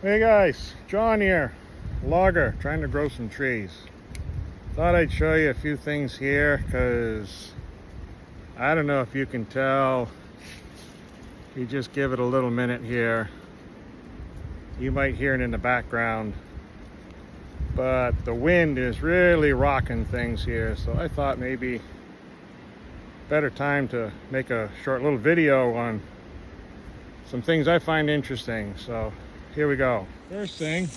Hey guys, John here, logger, trying to grow some trees. Thought I'd show you a few things here because I don't know if you can tell. You just give it a little minute here. You might hear it in the background, but the wind is really rocking things here. So I thought maybe better time to make a short little video on some things I find interesting. So here we go. First thing,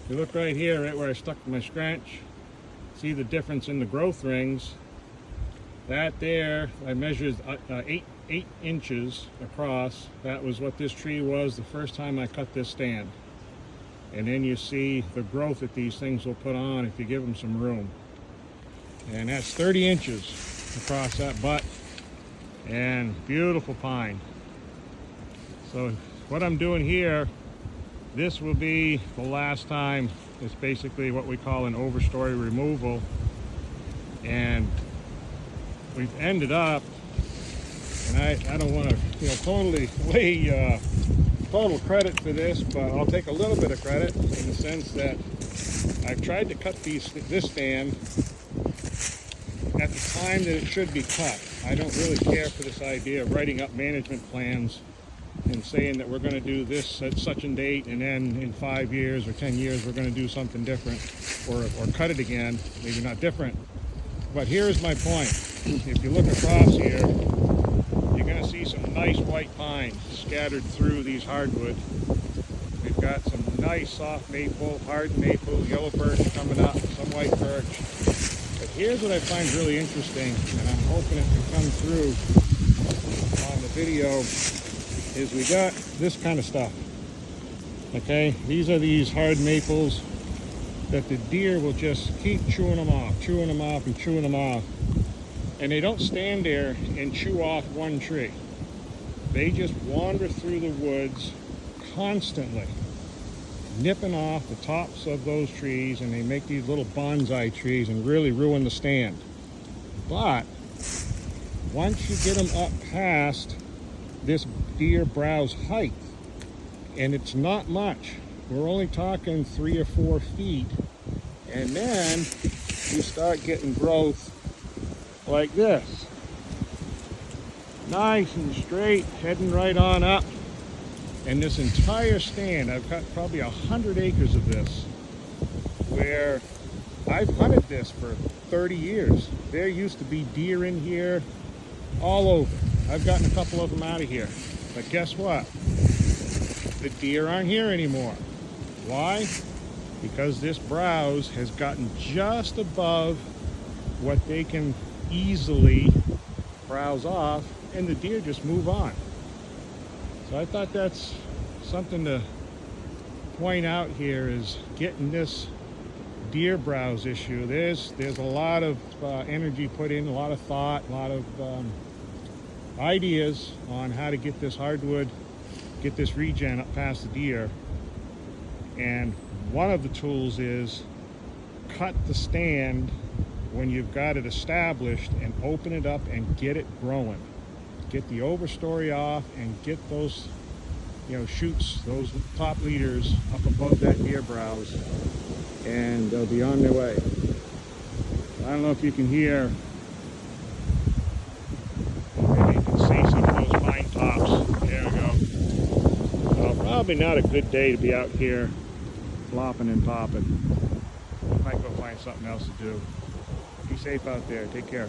you look right here, right where I stuck my scratch. See the difference in the growth rings. That there, I measured 8 inches across. That was what this tree was the first time I cut this stand. And then you see the growth that these things will put on if you give them some room. And that's 30 inches across that butt. And beautiful pine. So what I'm doing here, this will be the last time. It's basically what we call an overstory removal. And we've ended up, and I don't want to totally lay total credit for this, but I'll take a little bit of credit in the sense that I've tried to cut this stand at the time that it should be cut. I don't really care for this idea of writing up management plans and saying that we're going to do this at such a date and then in 5 years or 10 years we're going to do something different or cut it again, maybe not different. But here's my point. If you look across here, you're going to see some nice white pine scattered through these hardwood. We've got some nice soft maple, hard maple, yellow birch coming up, some white birch. But here's what I find really interesting, and I'm hoping it can come through on the video, is we got this kind of stuff. Okay, these are these hard maples that the deer will just keep chewing them off and chewing them off. And they don't stand there and chew off one tree. They just wander through the woods constantly, nipping off the tops of those trees, and they make these little bonsai trees and really ruin the stand. But once you get them up past this deer browse height, and it's not much, we're only talking 3 or 4 feet, and then you start getting growth like this, nice and straight, heading right on up. And this entire stand, I've got probably 100 acres of this, where I've hunted this for 30 years. There used to be deer in here all over. I've gotten a couple of them out of here, but guess what? The deer aren't here anymore. Why? Because this browse has gotten just above what they can easily browse off, and the deer just move on. So I thought that's something to point out here, is getting this deer browse issue. There's a lot of energy put in, a lot of thought, a lot of ideas on how to get this hardwood, get this regen up past the deer. And one of the tools is cut the stand when you've got it established and open it up and get it growing. Get the overstory off and get those shoots, those top leaders up above that deer browse, and they'll be on their way. I don't know if you can hear, maybe you can see some of those pine tops. There we go. So probably not a good day to be out here flopping and popping. Might go find something else to do. Be safe out there. Take care.